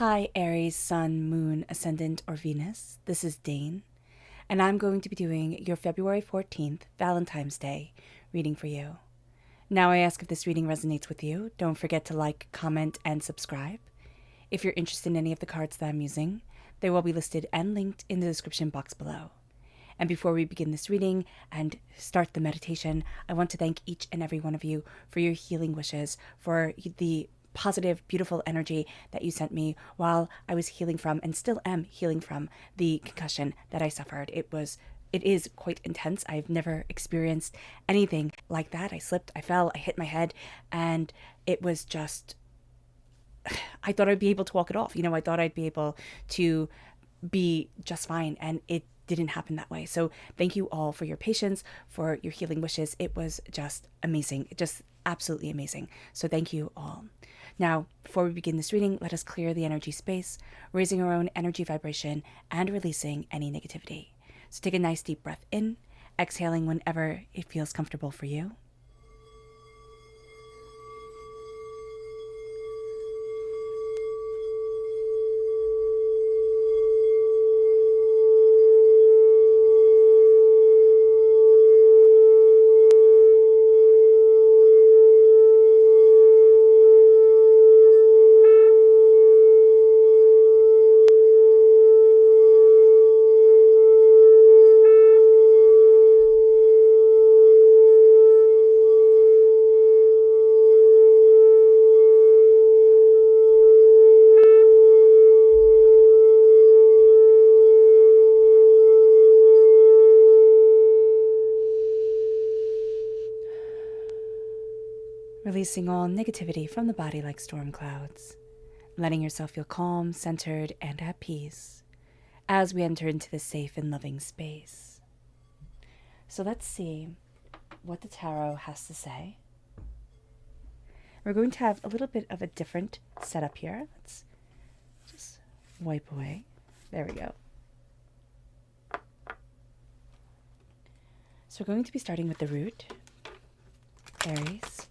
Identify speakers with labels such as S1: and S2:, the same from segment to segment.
S1: Hi, Aries, Sun, Moon, Ascendant, or Venus. This is Dane, and I'm going to be doing your February 14th, Valentine's Day, reading for you. Now I ask if this reading resonates with you. Don't forget to like, comment, and subscribe. If you're interested in any of the cards that I'm using, they will be listed and linked in the description box below. And before we begin this reading and start the meditation, I want to thank each and every one of you for your healing wishes, for the positive, beautiful energy that you sent me while I was healing from, and still am healing from, the concussion that I suffered. It is quite intense. I've never experienced anything like that. I slipped, I fell, I hit my head, and it was just, I thought I'd be able to walk it off. I thought I'd be able to be just fine, and it didn't happen that way. So thank you all for your patience, for your healing wishes. It was just amazing, just absolutely amazing. So thank you all. Now, before we begin this reading, let us clear the energy space, raising our own energy vibration and releasing any negativity. So take a nice deep breath in, exhaling whenever it feels comfortable for you. Releasing all negativity from the body like storm clouds, letting yourself feel calm, centered, and at peace as we enter into this safe and loving space. So let's see what the tarot has to say. We're going to have a little bit of a different setup here. Let's just wipe away. There we go. So we're going to be starting with the root, Aries.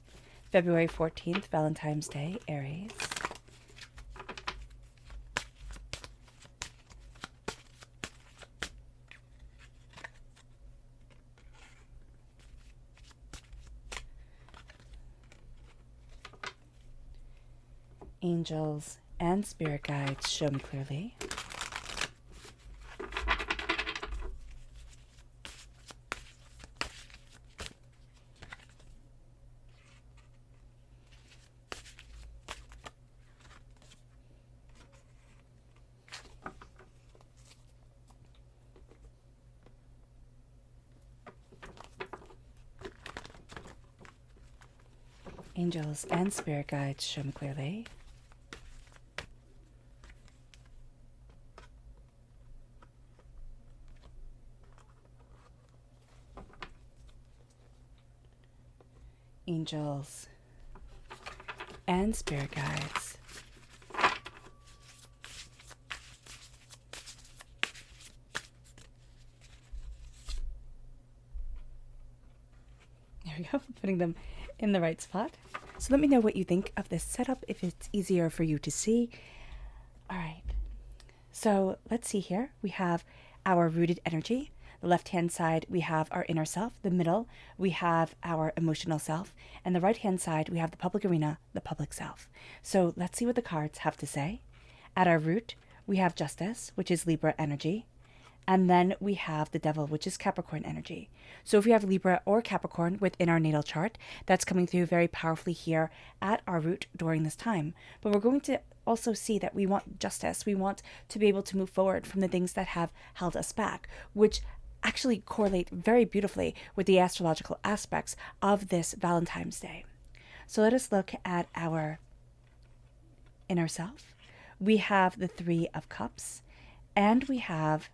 S1: February 14th, Valentine's Day, Aries. Angels and spirit guides show me clearly. Angels and spirit guides show me clearly. Angels and spirit guides. There we go, putting them in the right spot. So let me know what you think of this setup, if it's easier for you to see. All right, so let's see here. We have our rooted energy. The left-hand side, we have our inner self. The middle, we have our emotional self. And the right-hand side, we have the public arena, the public self. So let's see what the cards have to say. At our root, we have Justice, which is Libra energy. And then we have the Devil, which is Capricorn energy. So if we have Libra or Capricorn within our natal chart, that's coming through very powerfully here at our root during this time. But we're going to also see that we want justice. We want to be able to move forward from the things that have held us back, which actually correlate very beautifully with the astrological aspects of this Valentine's Day. So let us look at our inner self. We have the Three of Cups, and we have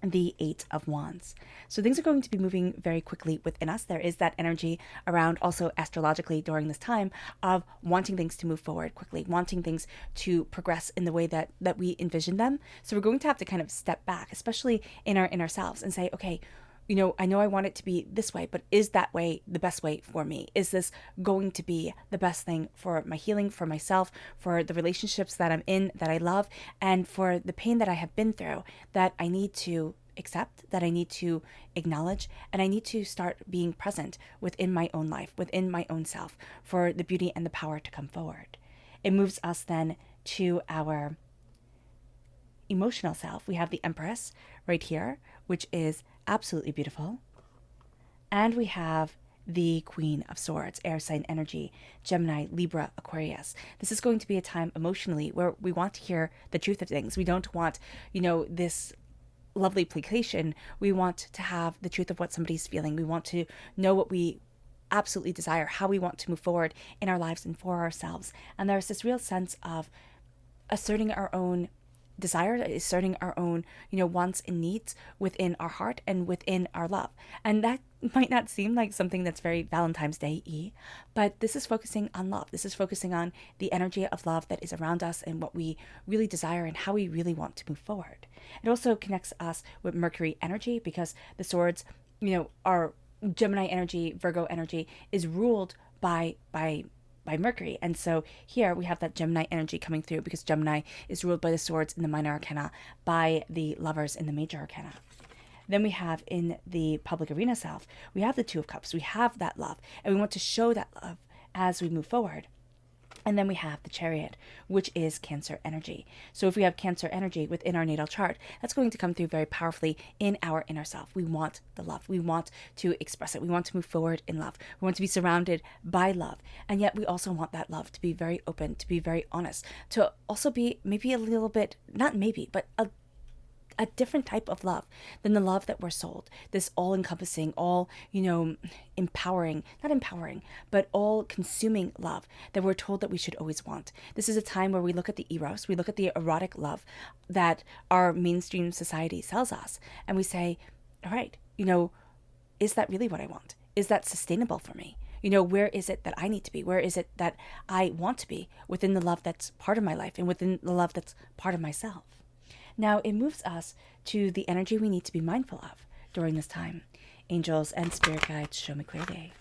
S1: the Eight of Wands. So things are going to be moving very quickly within us. There is that energy around also astrologically during this time of wanting things to move forward quickly, wanting things to progress in the way that we envision them. So we're going to have to kind of step back, especially in our inner selves, and say, okay, I know I want it to be this way, but is that way the best way for me? Is this going to be the best thing for my healing, for myself, for the relationships that I'm in, that I love, and for the pain that I have been through that I need to accept, that I need to acknowledge, and I need to start being present within my own life, within my own self, for the beauty and the power to come forward. It moves us then to our emotional self. We have the Empress right here, which is absolutely beautiful. And we have the Queen of Swords, air sign energy, Gemini, Libra, Aquarius. This is going to be a time emotionally where we want to hear the truth of things. We don't want, this lovely placation. We want to have the truth of what somebody's feeling. We want to know what we absolutely desire, how we want to move forward in our lives and for ourselves. And there's this real sense of asserting our own desire, asserting our own, wants and needs within our heart and within our love. And that might not seem like something that's very Valentine's Day-y, but this is focusing on love. This is focusing on the energy of love that is around us and what we really desire and how we really want to move forward. It also connects us with Mercury energy because the swords, our Gemini energy, Virgo energy is ruled by Mercury. And so here we have that Gemini energy coming through because Gemini is ruled by the swords in the minor arcana, by the lovers in the major arcana. Then we have in the public arena self, we have the Two of Cups. We have that love, and we want to show that love as we move forward. And then we have the Chariot, which is Cancer energy. So if we have Cancer energy within our natal chart, that's going to come through very powerfully in our inner self. We want the love. We want to express it. We want to move forward in love. We want to be surrounded by love. And yet we also want that love to be very open, to be very honest, to also be maybe a little bit, not maybe, but a different type of love than the love that we're sold. This all-encompassing, empowering, not empowering, but all-consuming love that we're told that we should always want. This is a time where we look at the eros, we look at the erotic love that our mainstream society sells us, and we say, all right, is that really what I want? Is that sustainable for me? Where is it that I need to be? Where is it that I want to be within the love that's part of my life and within the love that's part of myself? Now, it moves us to the energy we need to be mindful of during this time. Angels and spirit guides, show me clearly.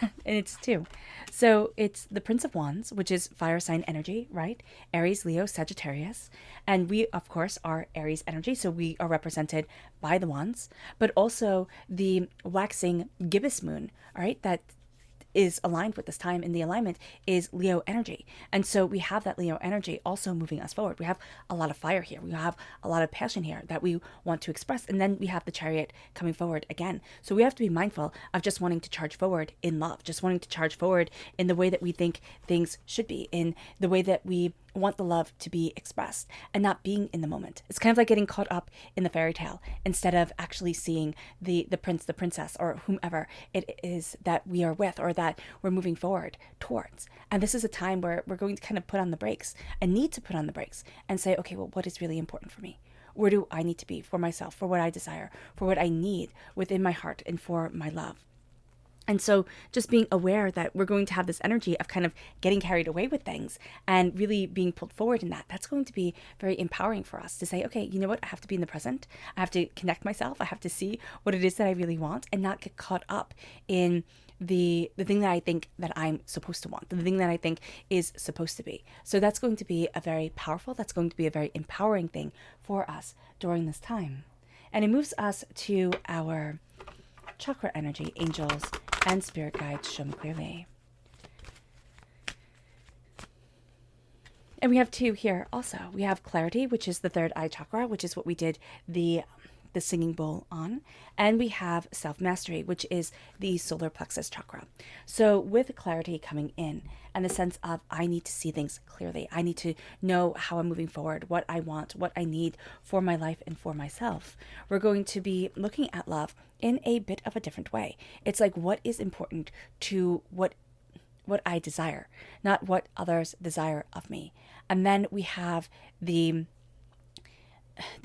S1: And it's two. So it's the Prince of Wands, which is fire sign energy, right? Aries, Leo, Sagittarius. And we, of course, are Aries energy, so we are represented by the wands, but also the waxing gibbous moon, all right? That is aligned with this time in the alignment is Leo energy. And so we have that Leo energy also moving us forward. We have a lot of fire here. We have a lot of passion here that we want to express. And then we have the Chariot coming forward again. So we have to be mindful of just wanting to charge forward in love, just wanting to charge forward in the way that we think things should be, in the way that we want the love to be expressed and not being in the moment. It's kind of like getting caught up in the fairy tale instead of actually seeing the prince, the princess, or whomever it is that we are with or that we're moving forward towards. And this is a time where we're going to kind of put on the brakes and need to put on the brakes and say, okay, well, what is really important for me? Where do I need to be for myself, for what I desire, for what I need within my heart and for my love? And so just being aware that we're going to have this energy of kind of getting carried away with things and really being pulled forward in that, that's going to be very empowering for us to say, okay, you know what? I have to be in the present. I have to connect myself. I have to see what it is that I really want and not get caught up in the thing that I think that I'm supposed to want, the thing that I think is supposed to be. So that's going to be a very powerful, that's going to be a very empowering thing for us during this time. And it moves us to our chakra energy, angels and spirit guides, show me clearly. And we have two here also. We have clarity, which is the third eye chakra, which is what we did the singing bowl on. And we have self-mastery, which is the solar plexus chakra. So with clarity coming in and the sense of I need to see things clearly. I need to know how I'm moving forward, what I want, what I need for my life and for myself. We're going to be looking at love in a bit of a different way. It's like what is important to what I desire, not what others desire of me. And then we have the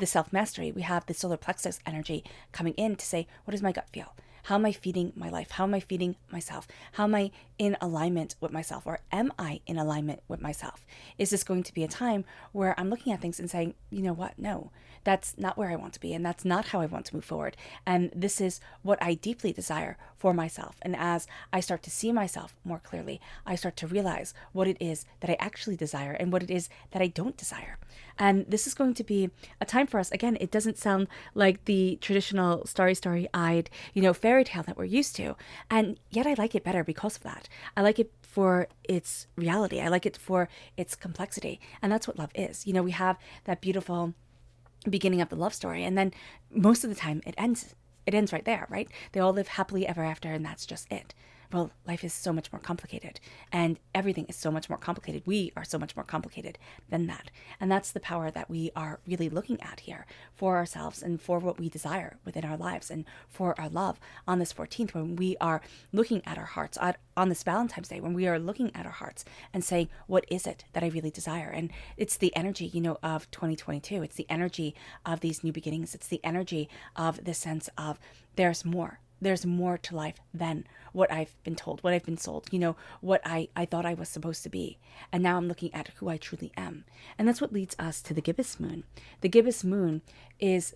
S1: self-mastery. We have the solar plexus energy coming in to say, what does my gut feel? How am I feeding my life? How am I feeding myself? How am I in alignment with myself? Or am I in alignment with myself? Is this going to be a time where I'm looking at things and saying, you know what? No, that's not where I want to be. And that's not how I want to move forward. And this is what I deeply desire for myself. And as I start to see myself more clearly, I start to realize what it is that I actually desire and what it is that I don't desire. And this is going to be a time for us. Again, it doesn't sound like the traditional starry-eyed, fairy tale that we're used to. And yet I like it better because of that. I like it for its reality. I like it for its complexity. And that's what love is. We have that beautiful beginning of the love story. And then most of the time it ends right there, right? They all live happily ever after, and that's just it. Well, life is so much more complicated, and everything is so much more complicated. We are so much more complicated than that. And that's the power that we are really looking at here for ourselves and for what we desire within our lives and for our love on this 14th, when we are looking at our hearts, on this Valentine's Day, when we are looking at our hearts and saying, what is it that I really desire? And it's the energy, of 2022. It's the energy of these new beginnings. It's the energy of this sense of there's more. There's more to life than what I've been told, what I've been sold, what I thought I was supposed to be. And now I'm looking at who I truly am. And that's what leads us to the Gibbous Moon. The Gibbous Moon is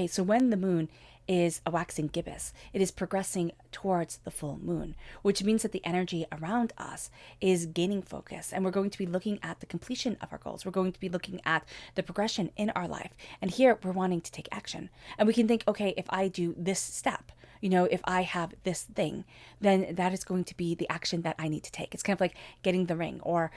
S1: so when the moon is a waxing gibbous, it is progressing towards the full moon, which means that the energy around us is gaining focus, and we're going to be looking at the completion of our goals. We're going to be looking at the progression in our life. And here we're wanting to take action. And we can think, okay, if I do this step, if I have this thing, then that is going to be the action that I need to take. It's kind of like getting the ring, or,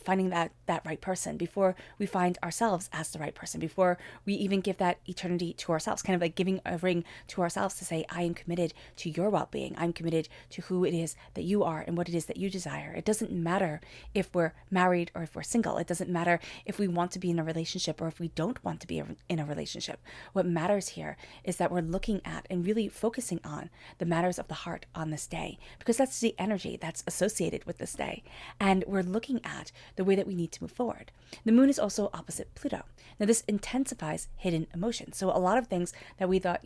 S1: finding that right person before we find ourselves as the right person, before we even give that eternity to ourselves, kind of like giving a ring to ourselves to say, I am committed to your well-being. I'm committed to who it is that you are and what it is that you desire. It doesn't matter if we're married or if we're single. It doesn't matter if we want to be in a relationship or if we don't want to be in a relationship. What matters here is that we're looking at and really focusing on the matters of the heart on this day, because that's the energy that's associated with this day. And we're looking at the way that we need to move forward. The moon is also opposite Pluto. Now, this intensifies hidden emotions. So a lot of things that we thought,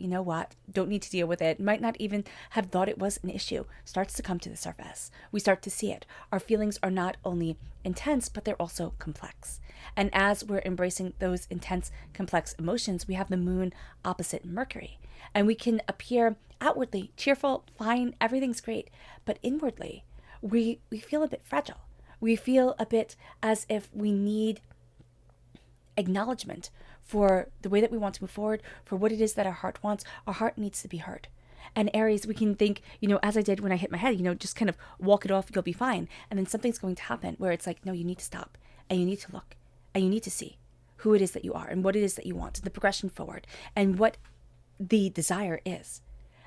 S1: don't need to deal with it, might not even have thought it was an issue, starts to come to the surface. We start to see it. Our feelings are not only intense, but they're also complex. And as we're embracing those intense, complex emotions, we have the moon opposite Mercury. And we can appear outwardly cheerful, fine, everything's great. But inwardly, we feel a bit fragile. We feel a bit as if we need acknowledgement for the way that we want to move forward, for what it is that our heart wants. Our heart needs to be heard. And Aries, we can think, as I did when I hit my head, just kind of walk it off, you'll be fine. And then something's going to happen where it's like, no, you need to stop and you need to look and you need to see who it is that you are and what it is that you want, the progression forward and what the desire is.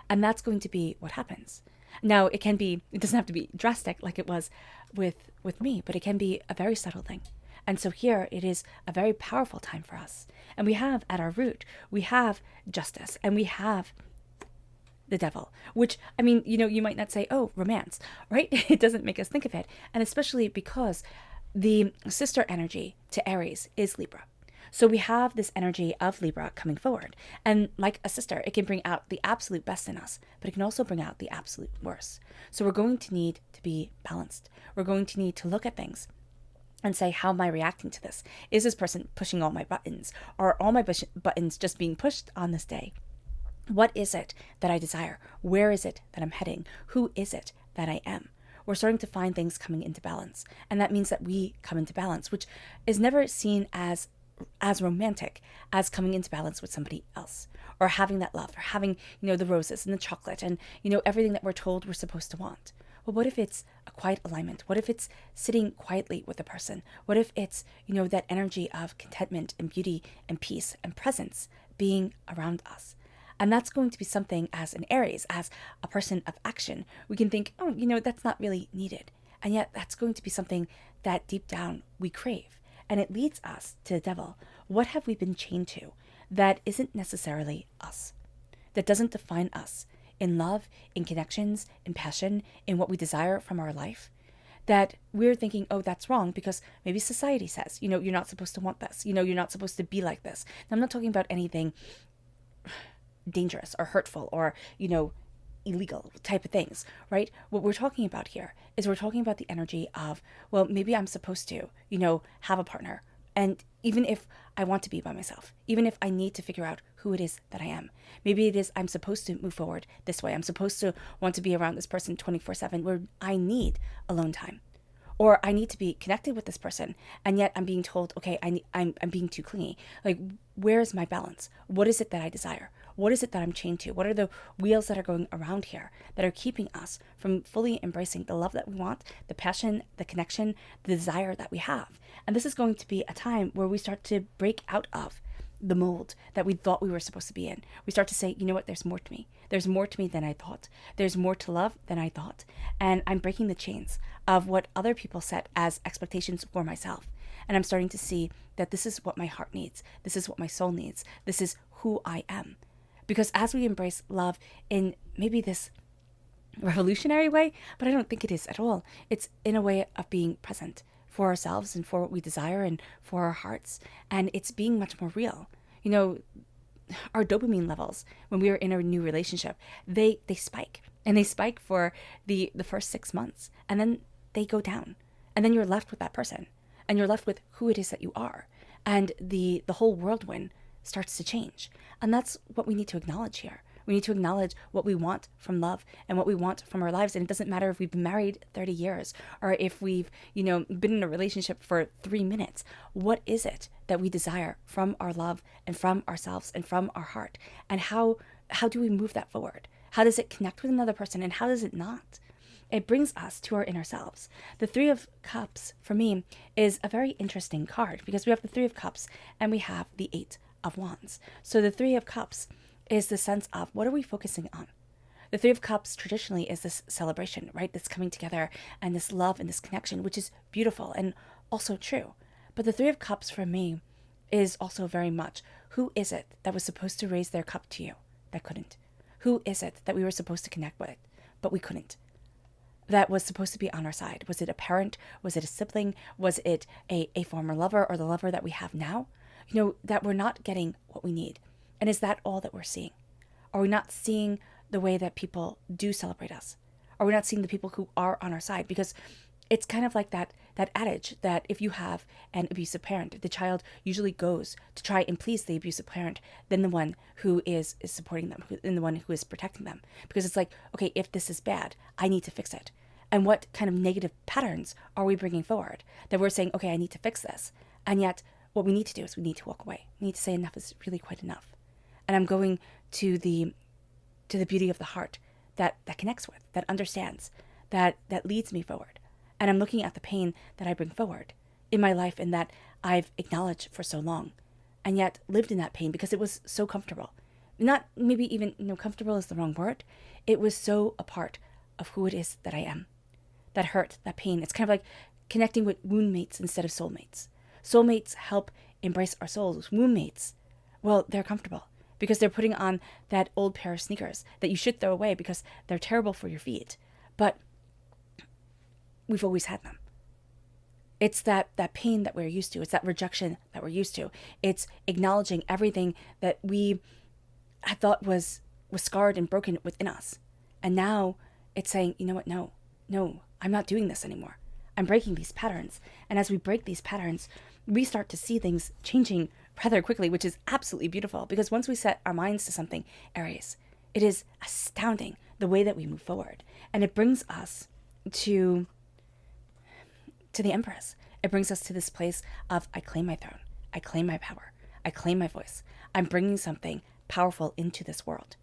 S1: And that's going to be what happens. Now, it doesn't have to be drastic like it was with me, but it can be a very subtle thing. And so here it is a very powerful time for us. And we have at our root, we have justice and we have the devil, which, you might not say, oh, romance, right? It doesn't make us think of it. And especially because the sister energy to Aries is Libra. So we have this energy of Libra coming forward. And like a sister, it can bring out the absolute best in us, but it can also bring out the absolute worst. So we're going to need to be balanced. We're going to need to look at things and say, how am I reacting to this? Is this person pushing all my buttons? Or are all my buttons just being pushed on this day? What is it that I desire? Where is it that I'm heading? Who is it that I am? We're starting to find things coming into balance. And that means that we come into balance, which is never seen as romantic as coming into balance with somebody else, or having that love, or having, the roses and the chocolate and, everything that we're told we're supposed to want. Well, what if it's a quiet alignment? What if it's sitting quietly with a person? What if it's, that energy of contentment and beauty and peace and presence being around us? And that's going to be something as an Aries, as a person of action, we can think, oh, that's not really needed. And yet that's going to be something that deep down we crave. And it leads us to the devil. What have we been chained to that isn't necessarily us, that doesn't define us in love, in connections, in passion, in what we desire from our life? That we're thinking, oh, that's wrong because maybe society says, you're not supposed to want this. You're not supposed to be like this. Now, I'm not talking about anything dangerous or hurtful or, illegal type of things, right? What we're talking about here is we're talking about the energy of, well, maybe I'm supposed to, have a partner. And even if I want to be by myself, even if I need to figure out who it is that I am, maybe it is I'm supposed to move forward this way. I'm supposed to want to be around this person 24/7 where I need alone time. Or I need to be connected with this person, and yet I'm being told, okay, I'm being too clingy. Like, where is my balance? What is it that I desire? What is it that I'm chained to? What are the wheels that are going around here that are keeping us from fully embracing the love that we want, the passion, the connection, the desire that we have? And this is going to be a time where we start to break out of the mold that we thought we were supposed to be in. We start to say, you know what, there's more to me. There's more to me than I thought. There's more to love than I thought. And I'm breaking the chains of what other people set as expectations for myself. And I'm starting to see that this is what my heart needs. This is what my soul needs. This is who I am. Because as we embrace love in maybe this revolutionary way, but I don't think it is at all. It's in a way of being present for ourselves and for what we desire and for our hearts. And it's being much more real. Our dopamine levels when we are in a new relationship, they spike. And they spike for the first 6 months. And then they go down. And then you're left with that person. And you're left with who it is that you are. And the whole whirlwind starts to change. And that's what we need to acknowledge here. We need to acknowledge what we want from love and what we want from our lives. And it doesn't matter if we've been married 30 years or if we've, been in a relationship for 3 minutes. What is it that we desire from our love and from ourselves and from our heart? And how do we move that forward? How does it connect with another person and how does it not? It brings us to our inner selves. The Three of Cups, for me, is a very interesting card because we have the Three of Cups and we have the Eight of Wands. So the Three of Cups is the sense of what are we focusing on? The Three of Cups traditionally is this celebration, right? This coming together and this love and this connection, which is beautiful and also true. But the Three of Cups for me is also very much, who is it that was supposed to raise their cup to you that couldn't? Who is it that we were supposed to connect with, but we couldn't? That was supposed to be on our side? Was it a parent? Was it a sibling? Was it a former lover or the lover that we have now? That we're not getting what we need. And is that all that we're seeing? Are we not seeing the way that people do celebrate us? Are we not seeing the people who are on our side? Because it's kind of like that adage that if you have an abusive parent, the child usually goes to try and please the abusive parent than the one who is supporting them, than the one who is protecting them. Because it's like, okay, if this is bad, I need to fix it. And what kind of negative patterns are we bringing forward? That we're saying, okay, I need to fix this. And yet what we need to do is we need to walk away. We need to say enough is really quite enough. And I'm going to the beauty of the heart that connects with, that understands, that leads me forward. And I'm looking at the pain that I bring forward in my life and that I've acknowledged for so long and yet lived in that pain because it was so comfortable. Not maybe even, comfortable is the wrong word. It was so a part of who it is that I am. That hurt, that pain. It's kind of like connecting with wound mates instead of soulmates. Soulmates help embrace our souls. Wound mates, well, they're comfortable because they're putting on that old pair of sneakers that you should throw away because they're terrible for your feet. But we've always had them. It's that pain that we're used to. It's that rejection that we're used to. It's acknowledging everything that we had thought was scarred and broken within us. And now it's saying, you know what, no, I'm not doing this anymore. I'm breaking these patterns. And as we break these patterns, we start to see things changing rather quickly, which is absolutely beautiful. Because once we set our minds to something, Aries, it is astounding the way that we move forward. And it brings us to the Empress. It brings us to this place of, I claim my throne. I claim my power. I claim my voice. I'm bringing something powerful into this world.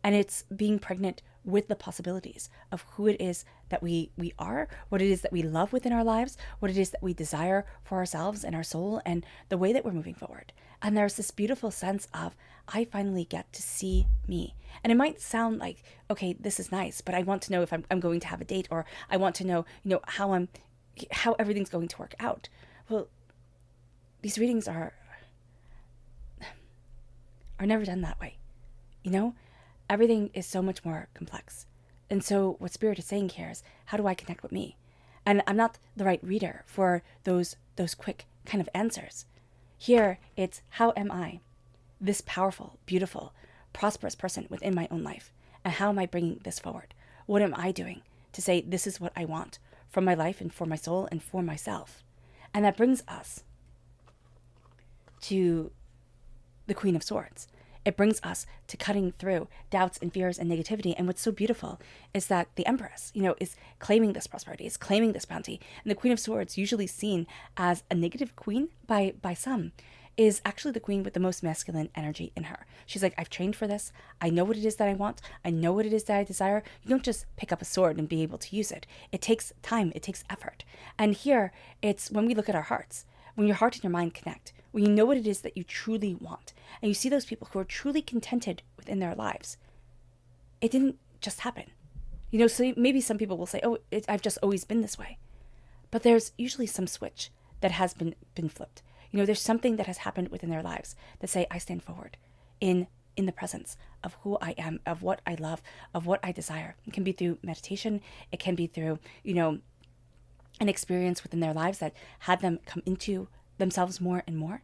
S1: And it's being pregnant with the possibilities of who it is that we are, what it is that we love within our lives, what it is that we desire for ourselves and our soul, and the way that we're moving forward. And there's this beautiful sense of, I finally get to see me. And it might sound like, okay, this is nice, but I want to know if I'm going to have a date, or I want to know, how everything's going to work out. Well, these readings are never done that way. Everything is so much more complex. And so what Spirit is saying here is, how do I connect with me? And I'm not the right reader for those quick kind of answers. Here, it's, how am I, this powerful, beautiful, prosperous person within my own life. And how am I bringing this forward? What am I doing to say this is what I want from my life and for my soul and for myself? And that brings us to the Queen of Swords. It brings us to cutting through doubts and fears and negativity. And what's so beautiful is that the Empress, is claiming this prosperity, is claiming this bounty. And the Queen of Swords, usually seen as a negative queen by some, is actually the queen with the most masculine energy in her. She's like, I've trained for this. I know what it is that I want. I know what it is that I desire. You don't just pick up a sword and be able to use it. It takes time. It takes effort. And here, it's when we look at our hearts, when your heart and your mind connect, when you know what it is that you truly want, and you see those people who are truly contented within their lives, it didn't just happen. So maybe some people will say, I've just always been this way. But there's usually some switch that has been flipped. There's something that has happened within their lives that say, I stand forward in the presence of who I am, of what I love, of what I desire. It can be through meditation. It can be through, an experience within their lives that had them come into themselves more and more.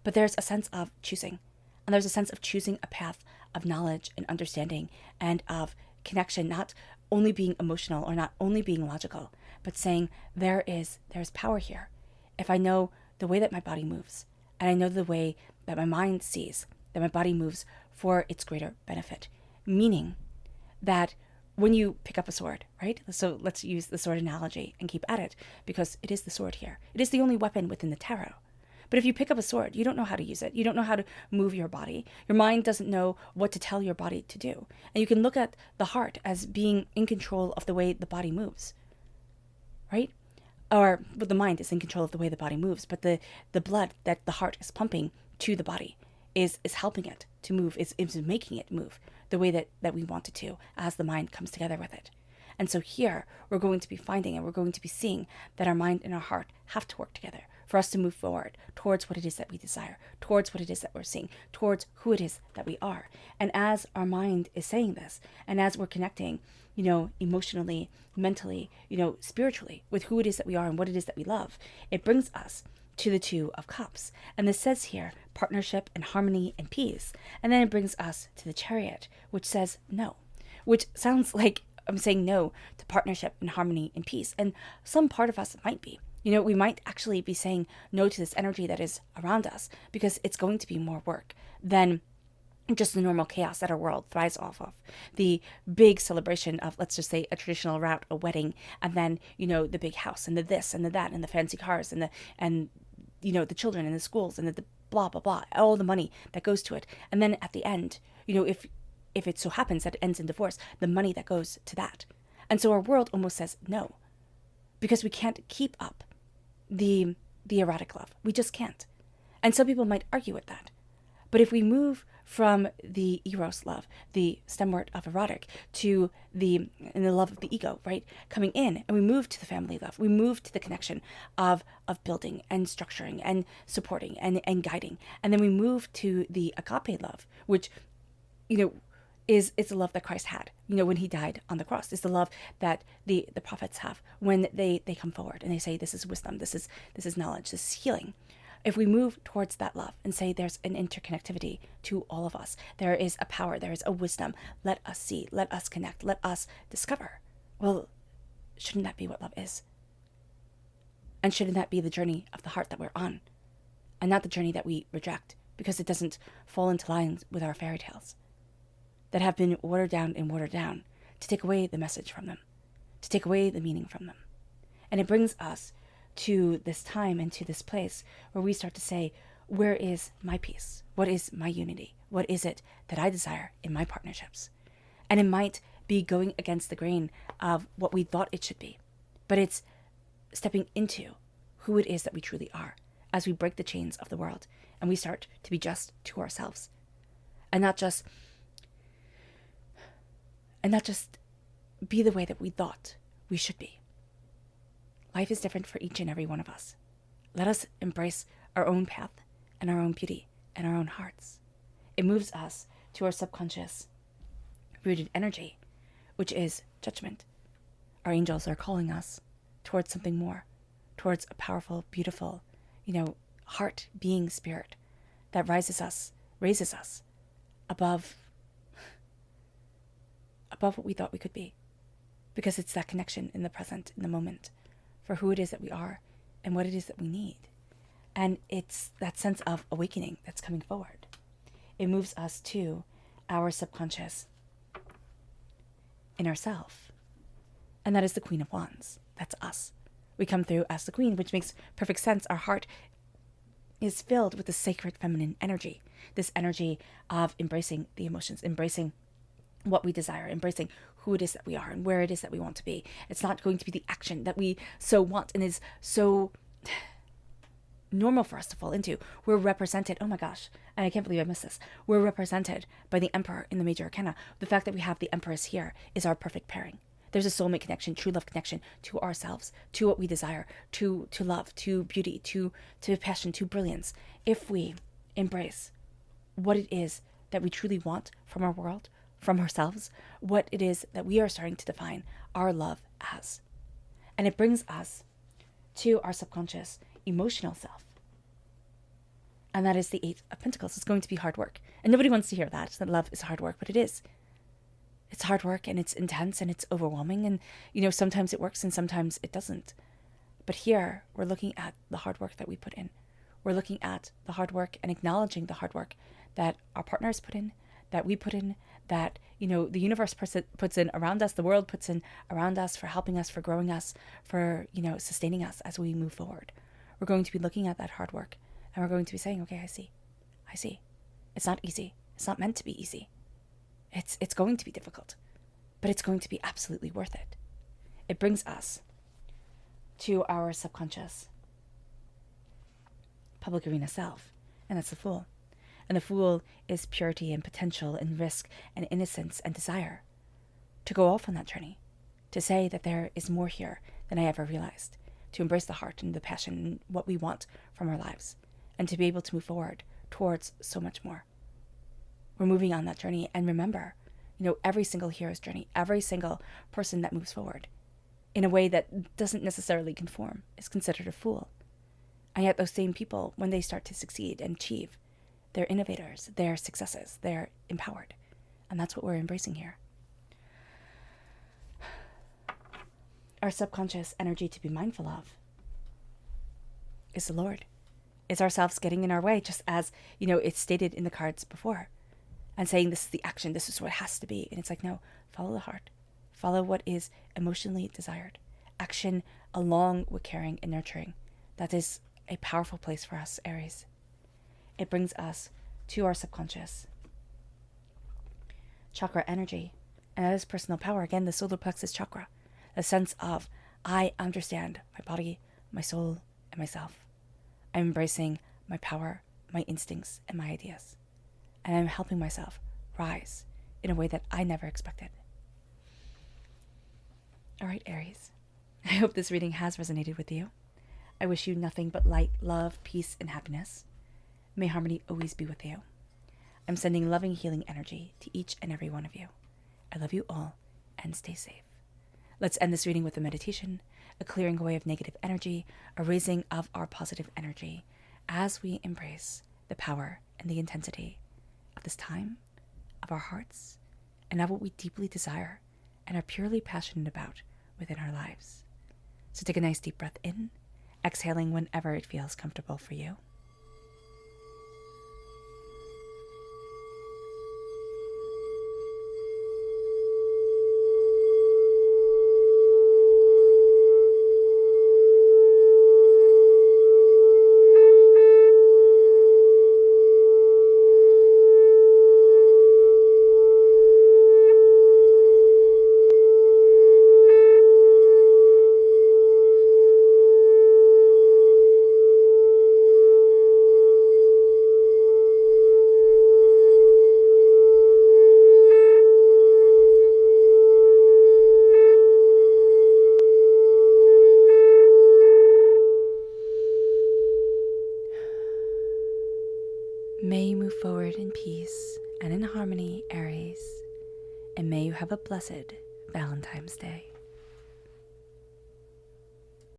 S1: But there's a sense of choosing. And there's a sense of choosing a path of knowledge and understanding and of connection, not only being emotional or not only being logical, but saying there's power here. If I know the way that my body moves, and I know the way that my mind sees that my body moves for its greater benefit. Meaning that when you pick up a sword, right? So let's use the sword analogy and keep at it, because it is the sword here. It is the only weapon within the tarot. But if you pick up a sword, you don't know how to use it. You don't know how to move your body. Your mind doesn't know what to tell your body to do. And you can look at the heart as being in control of the way the body moves, right? Or the mind is in control of the way the body moves, but the blood that the heart is pumping to the body is helping it to move, is making it move the way that we want it to as the mind comes together with it. And so here we're going to be finding and we're going to be seeing that our mind and our heart have to work together for us to move forward towards what it is that we desire, towards what it is that we're seeing, towards who it is that we are. And as our mind is saying this, and as we're connecting, emotionally, mentally, spiritually with who it is that we are and what it is that we love, it brings us to the Two of Cups. And this says here, partnership and harmony and peace. And then it brings us to the Chariot, which says no, which sounds like I'm saying no to partnership and harmony and peace. And some part of us might be. We might actually be saying no to this energy that is around us because it's going to be more work than just the normal chaos that our world thrives off of. The big celebration of, let's just say, a traditional route, a wedding, and then, the big house and the this and the that and the fancy cars and the children and the schools and the blah, blah, blah, all the money that goes to it. And then at the end, if it so happens that it ends in divorce, the money that goes to that. And so our world almost says no, because we can't keep up the erotic love. We just can't. And some people might argue with that. But if we move from the eros love, the stem word of erotic, to the love of the ego, right, coming in, and we move to the family love, we move to the connection of building and structuring and supporting and guiding, and then we move to the agape love, which is the love that Christ had, when he died on the cross. It's the love that the prophets have when they come forward and they say, this is wisdom, this is knowledge, this is healing. If we move towards that love and say there's an interconnectivity to all of us, there is a power, there is a wisdom, let us see, let us connect, let us discover. Well, shouldn't that be what love is? And shouldn't that be the journey of the heart that we're on? And not the journey that we reject because it doesn't fall into line with our fairy tales that have been watered down to take away the message from them, to take away the meaning from them. And it brings us to this time and to this place where we start to say, where is my peace? What is my unity? What is it that I desire in my partnerships? And it might be going against the grain of what we thought it should be, but it's stepping into who it is that we truly are as we break the chains of the world and we start to be just to ourselves and not just be the way that we thought we should be. Life is different for each and every one of us. Let us embrace our own path and our own beauty and our own hearts. It moves us to our subconscious rooted energy, which is judgment. Our angels are calling us towards something more, towards a powerful, beautiful, heart being spirit that raises us above above what we thought we could be, because it's that connection in the present, in the moment, for who it is that we are and what it is that we need. And it's that sense of awakening that's coming forward. It moves us to our subconscious inner self. And that is the Queen of Wands. That's us. We come through as the Queen, which makes perfect sense. Our heart is filled with the sacred feminine energy, this energy of embracing the emotions, embracing what we desire, embracing who it is that we are and where it is that we want to be. It's not going to be the action that we so want and is so normal for us to fall into. We're represented, oh my gosh, and I can't believe I missed this. We're represented by the Emperor in the major arcana. The fact that we have the Empress here is our perfect pairing. There's a soulmate connection, true love connection to ourselves, to what we desire, to love, to beauty, to passion, to brilliance. If we embrace what it is that we truly want from our world, from ourselves, what it is that we are starting to define our love as. And it brings us to our subconscious emotional self. And that is the Eight of Pentacles. It's going to be hard work. And nobody wants to hear that love is hard work, but it is. It's hard work and it's intense and it's overwhelming. And, sometimes it works and sometimes it doesn't. But here we're looking at the hard work that we put in. We're looking at the hard work and acknowledging the hard work that our partners put in, that we put in, that, the universe puts in around us, the world puts in around us for helping us, for growing us, for, sustaining us as we move forward. We're going to be looking at that hard work and we're going to be saying, okay, I see. It's not easy. It's not meant to be easy. It's going to be difficult, but it's going to be absolutely worth it. It brings us to our subconscious public arena self, and that's the Fool. And the Fool is purity and potential and risk and innocence and desire. To go off on that journey, to say that there is more here than I ever realized, to embrace the heart and the passion and what we want from our lives, and to be able to move forward towards so much more. We're moving on that journey, and remember, every single hero's journey, every single person that moves forward in a way that doesn't necessarily conform is considered a fool. And yet those same people, when they start to succeed and achieve, they're innovators, they're successes, they're empowered. And that's what we're embracing here. Our subconscious energy to be mindful of is the Lord. Is ourselves getting in our way, just as, it's stated in the cards before. And saying this is the action, this is what it has to be. And it's like, no, follow the heart. Follow what is emotionally desired. Action along with caring and nurturing. That is a powerful place for us, Aries. It brings us to our subconscious chakra energy. And that is personal power. Again, the solar plexus chakra. A sense of, I understand my body, my soul, and myself. I'm embracing my power, my instincts, and my ideas. And I'm helping myself rise in a way that I never expected. All right, Aries. I hope this reading has resonated with you. I wish you nothing but light, love, peace, and happiness. May harmony always be with you. I'm sending loving, healing energy to each and every one of you. I love you all, and stay safe. Let's end this reading with a meditation, a clearing away of negative energy, a raising of our positive energy as we embrace the power and the intensity of this time, of our hearts, and of what we deeply desire and are purely passionate about within our lives. So take a nice deep breath in, exhaling whenever it feels comfortable for you. May you move forward in peace and in harmony, Aries, and may you have a blessed Valentine's Day.